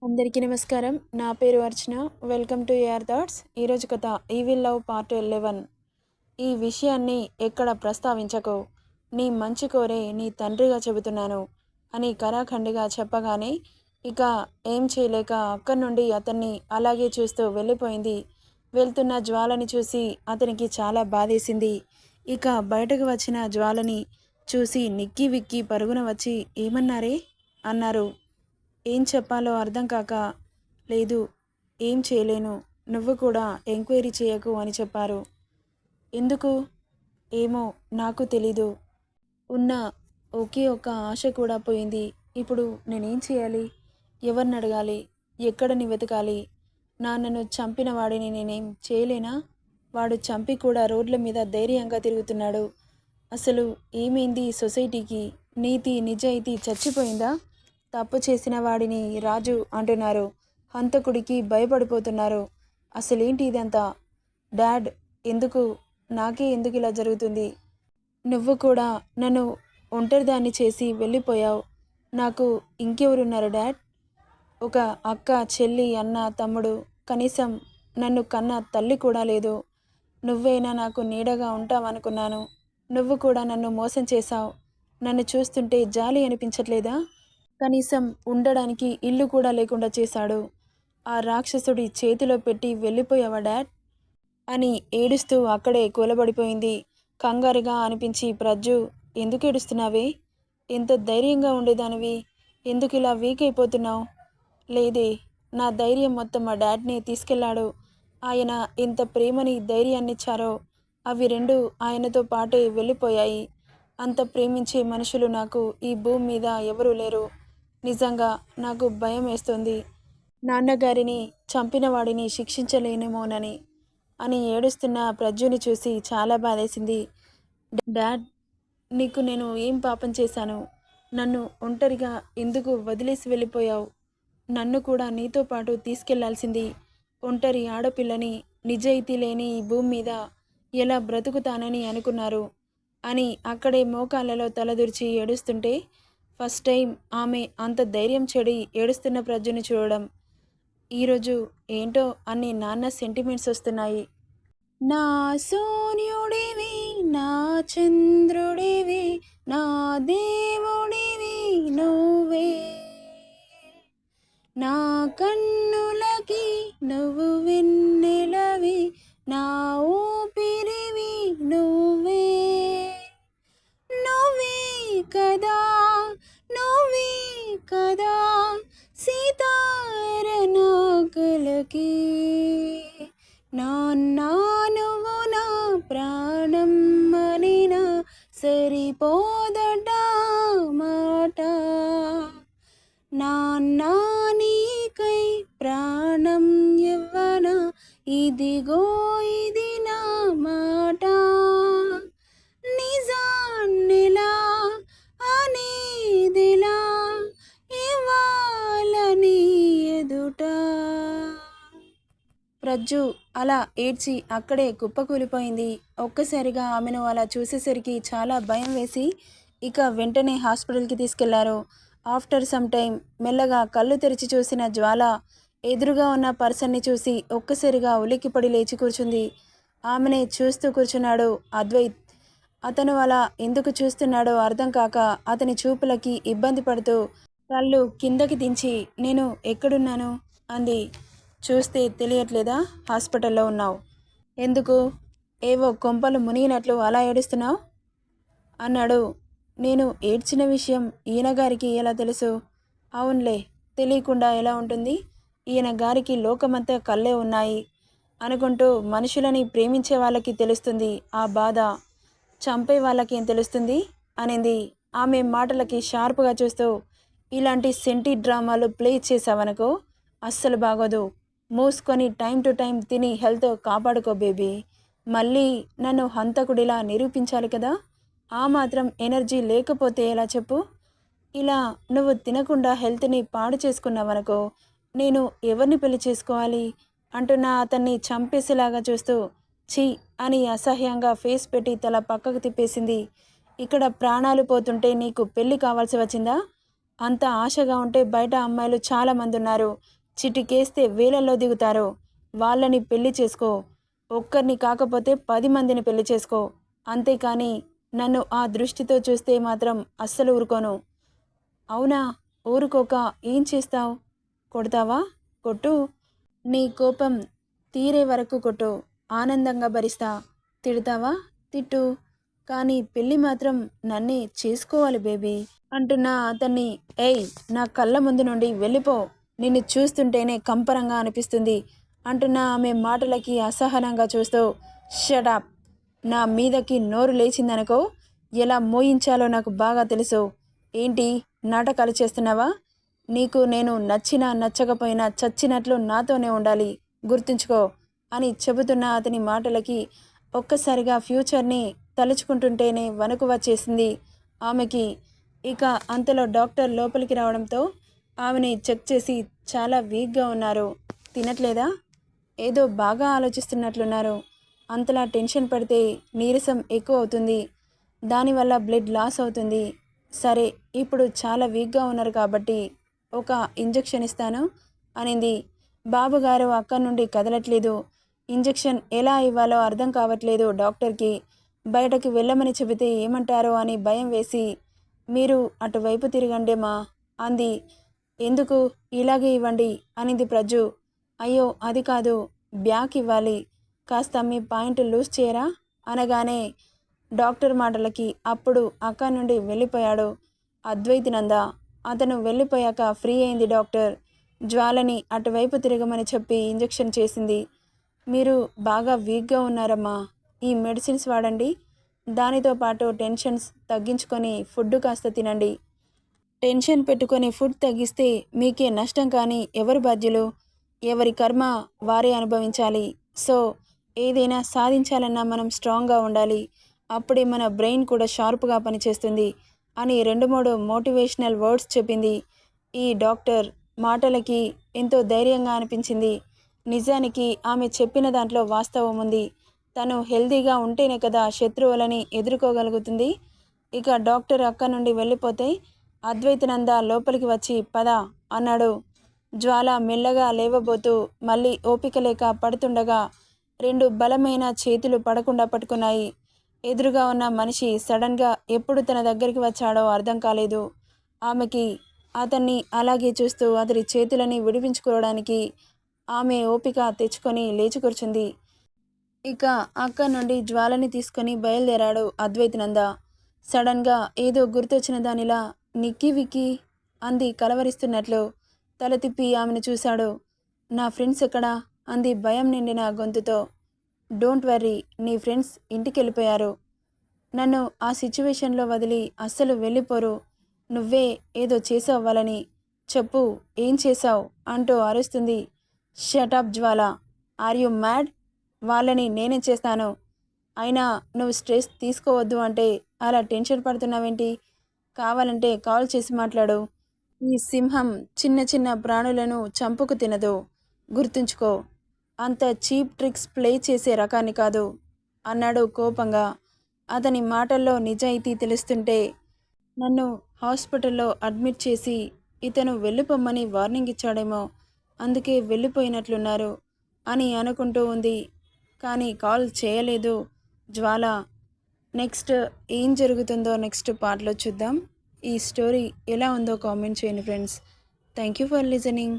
అందరికీ నమస్కారం. నా పేరు Archana. Welcome to AR thoughts. ఈరోజు కథ ఈవిల్ లవ్ పార్ట్ 11. ఈ విషయాన్ని ఎక్కడ ప్రస్తావించకు. నీ మంచి కోరే నీ తండ్రిగా చెబుతున్నాను అని కరాఖండిగా చెప్పగానే ఇక ఏం చేయలేక అక్కడి నుండి అతన్ని అలాగే చూస్తూ వెళ్ళిపోయింది. వెళ్తున్న జ్వాలని చూసి అతనికి చాలా బాధేసింది. ఇక బయటకు వచ్చిన జ్వాలని చూసి నిక్కీ విక్కీ పరుగున వచ్చి ఏమన్నారే అన్నారు. ఏం చెప్పాలో అర్థం కాక, లేదు ఏం చేయలేను, నువ్వు కూడా ఎంక్వైరీ చేయకు అని చెప్పారు. ఎందుకు? ఏమో నాకు తెలీదు. ఉన్న ఒకే ఒక్క ఆశ కూడా పోయింది. ఇప్పుడు నేనేం చేయాలి? ఎవరిని అడగాలి? ఎక్కడని వెతకాలి? నాన్నను చంపిన వాడిని నేనేం చేయలేనా? వాడు చంపి కూడా రోడ్ల మీద ధైర్యంగా తిరుగుతున్నాడు. అసలు ఏమైంది ఈ సొసైటీకి? నీతి నిజాయితీ చచ్చిపోయిందా? తప్పు చేసిన వాడిని రాజు అంటున్నారు, హంతకుడికి భయపడిపోతున్నారు. అసలేంటి ఇదంతా? డాడ్, ఎందుకు నాకే ఎందుకు ఇలా జరుగుతుంది? నువ్వు కూడా నన్ను ఒంటరిదాన్ని చేసి వెళ్ళిపోయావు. నాకు ఇంకెవరున్నారు డాడ్? ఒక అక్క, చెల్లి, అన్న, తమ్ముడు, కనీసం నన్ను కన్న తల్లి కూడా లేదు. నువ్వైనా నాకు నీడగా ఉంటావనుకున్నాను. నువ్వు కూడా నన్ను మోసం చేశావు. నన్ను చూస్తుంటే జాలి అనిపించట్లేదా? కనీసం ఉండడానికి ఇల్లు కూడా లేకుండా చేశాడు. ఆ రాక్షసుడి చేతిలో పెట్టి వెళ్ళిపోయావా డాడ్ అని ఏడుస్తూ అక్కడే కూలబడిపోయింది. కంగారుగా అనిపించి, ప్రజ్జు, ఎందుకు ఏడుస్తున్నావే? ఎంత ధైర్యంగా ఉండేదానివి, ఎందుకు ఇలా వీక్ అయిపోతున్నావు? లేదే, నా ధైర్యం మొత్తం మా డాడ్ని తీసుకెళ్లాడు. ఆయన ఎంత ప్రేమని ధైర్యాన్నిచ్చారో అవి రెండు ఆయనతో పాటే వెళ్ళిపోయాయి. అంత ప్రేమించే మనుషులు నాకు ఈ భూమి మీద ఎవరూ లేరు. నిజంగా నాకు భయం వేస్తుంది. నాన్నగారిని చంపిన వాడిని శిక్షించలేనేమోనని అని ఏడుస్తున్న ప్రజ్జుని చూసి చాలా బాధేసింది. డాడ్, నీకు నేను ఏం పాపం చేశాను? నన్ను ఒంటరిగా ఎందుకు వదిలేసి వెళ్ళిపోయావు? నన్ను కూడా నీతో పాటు తీసుకెళ్లాల్సింది. ఒంటరి ఆడపిల్లని, నిజాయితీ లేని ఈ భూమి మీద ఎలా బ్రతుకుతానని అనుకున్నారు అని అక్కడే మోకాళ్ళలో తలదూర్చి ఏడుస్తుంటే ఫస్ట్ టైం ఆమె అంత ధైర్యం చెడి ఏడుస్తున్న ప్రజ్జుని చూడడం. ఈరోజు ఏంటో అన్ని నాన్న సెంటిమెంట్స్ వస్తున్నాయి. నా సూర్యుడివి, నా చంద్రుడివి, నా దేవుడివి నువ్వే, నా కన్నులకి నువ్వు వెన్నెలవి, నా ఊపిరివి నువ్వే, నువ్వే కదా, నువ్వే కదా సీతార నాకలకి, నాన్న నువ్వు నా ప్రాణం అనినా సరిపోదట మాట, నాన్న నీకై ప్రాణం ఇవ్వన, ఇదిగో ఇది నా మాట, నిజాన్నిలా అనేదిలా ఇవ్వాలని ఎదుట. ప్రజ్జు అలా ఏడ్చి అక్కడే కుప్పకూలిపోయింది. ఒక్కసారిగా ఆమెను అలా చూసేసరికి చాలా భయం వేసి ఇక వెంటనే హాస్పిటల్కి తీసుకెళ్లారు. ఆఫ్టర్ సమ్ టైం మెల్లగా కళ్ళు తెరిచి చూసిన జ్వాల ఎదురుగా ఉన్న పర్సన్ని చూసి ఒక్కసారిగా ఉలిక్కిపడి లేచి కూర్చుంది. ఆమెనే చూస్తూ కూర్చున్నాడు అద్వైత్. అతను అలా ఎందుకు చూస్తున్నాడో అర్థం కాక అతని చూపులకి ఇబ్బంది పడుతూ కళ్ళు కిందకి దించి, నేను ఎక్కడున్నాను అంది. చూస్తే తెలియట్లేదా హాస్పిటల్లో ఉన్నావు? ఎందుకు? ఏవో కొంపలు మునిగినట్లు అలా ఏడుస్తున్నావు అన్నాడు. నేను ఏడ్చిన విషయం ఈయనగారికి ఎలా తెలుసు? అవునులే, తెలియకుండా ఎలా ఉంటుంది? ఈయన గారికి లోకమంతా కళ్ళే ఉన్నాయి అనుకుంటూ మనుషులని ప్రేమించే వాళ్ళకి తెలుస్తుంది ఆ బాధ, చంపే వాళ్ళకి ఏం తెలుస్తుంది అనింది. ఆమె మాటలకి షార్ప్గా చూస్తూ, ఇలాంటి సెంటి డ్రామాలు ప్లే చేసావనుకో అస్సలు బాగోదు. మూసుకొని టైం టు టైం తిని హెల్త్ కాపాడుకో బేబీ. మళ్ళీ నన్ను హంతకుడిలా నిరూపించాలి కదా? ఆ మాత్రం ఎనర్జీ లేకపోతే ఎలా చెప్పు? ఇలా నువ్వు తినకుండా హెల్త్ని పాడు చేసుకున్నావనుకో నేను ఎవరిని పెళ్లి చేసుకోవాలి అంటున్న అతన్ని చంపేసేలాగా చూస్తూ ఛీ అని అసహ్యంగా ఫేస్ పెట్టి తల పక్కకు తిప్పేసింది. ఇక్కడ ప్రాణాలు పోతుంటే నీకు పెళ్లి కావాల్సి వచ్చిందా? అంత ఆశగా ఉంటే బయట అమ్మాయిలు చాలామంది ఉన్నారు. చిటికేస్తే వేలల్లో దిగుతారు. వాళ్ళని పెళ్లి చేసుకో. ఒక్కరిని కాకపోతే 10 మందిని పెళ్లి చేసుకో. అంతేకాని నన్ను ఆ దృష్టితో చూస్తే మాత్రం అస్సలు ఊరుకోను. అవునా? ఊరుకోక ఏం చేస్తావు? కొడతావా? కొట్టు. నీ కోపం తీరే వరకు కొట్టు. ఆనందంగా భరిస్తా. తిడతావా? తిట్టు. కానీ పెళ్ళి మాత్రం నన్నే చేసుకోవాలి బేబీ అంటున్న అతన్ని, ఏయ్ నా కళ్ళ ముందు నుండి వెళ్ళిపో. నిన్ను చూస్తుంటేనే కంపరంగా అనిపిస్తుంది అంటున్న ఆమె మాటలకి అసహనంగా చూస్తూ, షటప్. నా మీదకి నోరు లేచిందనుకో ఎలా మోయించాలో నాకు బాగా తెలుసు. ఏంటి నాటకాలు చేస్తున్నావా? నీకు నేను నచ్చినా నచ్చకపోయినా చచ్చినట్లు నాతోనే ఉండాలి, గుర్తుంచుకో అని చెబుతున్న అతని మాటలకి ఒక్కసారిగా ఫ్యూచర్ని తలుచుకుంటుంటేనే వణుకు వచ్చేసింది ఆమెకి. ఇక అంతలో డాక్టర్ లోపలికి రావడంతో ఆమెని చెక్ చేసి, చాలా వీక్గా ఉన్నారు, తినట్లేదా? ఏదో బాగా ఆలోచిస్తున్నట్లున్నారు. అంతలా టెన్షన్ పడితే నీరసం ఎక్కువ అవుతుంది, దానివల్ల బ్లడ్ లాస్ అవుతుంది. సరే, ఇప్పుడు చాలా వీక్గా ఉన్నారు కాబట్టి ఒక ఇంజెక్షన్ ఇస్తాను అనింది. బాబుగారు అక్కడి నుండి కదలట్లేదు. ఇంజెక్షన్ ఎలా ఇవ్వాలో అర్థం కావట్లేదు డాక్టర్కి. బయటకు వెళ్ళమని చెబితే ఏమంటారో అని భయం వేసి, మీరు అటువైపు తిరగండి మా అంది. ఎందుకు? ఇలాగే ఇవ్వండి అనింది ప్రజ్జు. అయ్యో అది కాదు, బ్యాక్ ఇవ్వాలి, కాస్త మీ పాయింట్ లూజ్ చేయరా అనగానే డాక్టర్ మాటలకి అప్పుడు అక్కడి నుండి వెళ్ళిపోయాడు అద్వైతినంద. అతను వెళ్ళిపోయాక ఫ్రీ అయింది డాక్టర్. జ్వాలని అటువైపు తిరగమని చెప్పి ఇంజెక్షన్ చేసింది. మీరు బాగా వీక్గా ఉన్నారమ్మా, ఈ మెడిసిన్స్ వాడండి, దానితో పాటు టెన్షన్స్ తగ్గించుకొని ఫుడ్ కాస్త తినండి. టెన్షన్ పెట్టుకొని ఫుడ్ తగ్గిస్తే మీకే నష్టం, కానీ ఎవరు బాధ్యులు? ఎవరి కర్మ వారే అనుభవించాలి. సో ఏదైనా సాధించాలన్నా మనం స్ట్రాంగ్గా ఉండాలి, అప్పుడే మన బ్రెయిన్ కూడా షార్ప్గా పనిచేస్తుంది అని 2-3 మోటివేషనల్ వర్డ్స్ చెప్పింది. ఈ డాక్టర్ మాటలకి ఎంతో ధైర్యంగా అనిపించింది. నిజానికి ఆమె చెప్పిన దాంట్లో వాస్తవం ఉంది. తను హెల్తీగా ఉంటేనే కదా శత్రువులని ఎదుర్కోగలుగుతుంది. ఇక డాక్టర్ అక్కడి నుండి వెళ్ళిపోతే అద్వైతనంద లోపలికి వచ్చి పద అన్నాడు. జ్వాల మెల్లగా లేవబోతూ మళ్ళీ ఓపిక లేక పడుతుండగా 2 బలమైన చేతులు పడకుండా పట్టుకున్నాయి. ఎదురుగా ఉన్న మనిషి సడన్గా ఎప్పుడు తన దగ్గరికి వచ్చాడో అర్థం కాలేదు ఆమెకి. అతన్ని అలాగే చూస్తూ అతడి చేతులని విడిపించుకోవడానికి ఆమె ఓపిక తెచ్చుకొని లేచి కూర్చుంది. ఇక అక్కడి నుండి జ్వాలని తీసుకొని బయలుదేరాడు అద్వైతనంద. సడన్గా ఏదో గుర్తొచ్చిన దానిలా, నిక్కీ విక్కీ అంది కలవరిస్తున్నట్లు. తల తిప్పి ఆమెను చూశాడు. నా ఫ్రెండ్స్ ఎక్కడా అంది భయం నిండిన గొంతుతో. డోంట్ వర్రీ, నీ ఫ్రెండ్స్ ఇంటికి వెళ్ళిపోయారు. నన్ను ఆ సిచ్యువేషన్లో వదిలి అస్సలు వెళ్ళిపోరు. నువ్వే ఏదో చేసావు వాళ్ళని. చెప్పు, ఏం చేశావు అంటూ అరుస్తుంది. Shut up Jwala, are you mad? వాళ్ళని నేనే చేస్తాను. అయినా నువ్వు స్ట్రెస్ తీసుకోవద్దు అంటే అలా టెన్షన్ పడుతున్నావేంటి? కావాలంటే కాల్ చేసి మాట్లాడు. ఈ సింహం చిన్న చిన్న ప్రాణులను చంపుకు తినదు, గుర్తుంచుకో. అంత చీప్ ట్రిక్స్ ప్లే చేసే రకాన్ని కాదు అన్నాడు కోపంగా. అతని మాటల్లో నిజాయితీ తెలుస్తుంటే, నన్ను హాస్పిటల్లో అడ్మిట్ చేసి ఇతను వెళ్ళిపోమ్మని వార్నింగ్ ఇచ్చాడేమో, అందుకే వెళ్ళిపోయినట్లున్నారు అని అనుకుంటూ ఉంది. కానీ కాల్ చేయలేదు జ్వాల. నెక్స్ట్ ఏం జరుగుతుందో నెక్స్ట్ పార్ట్లో చూద్దాం. ఈ స్టోరీ ఎలా ఉందో కామెంట్ చేయండి friends. Thank you for listening.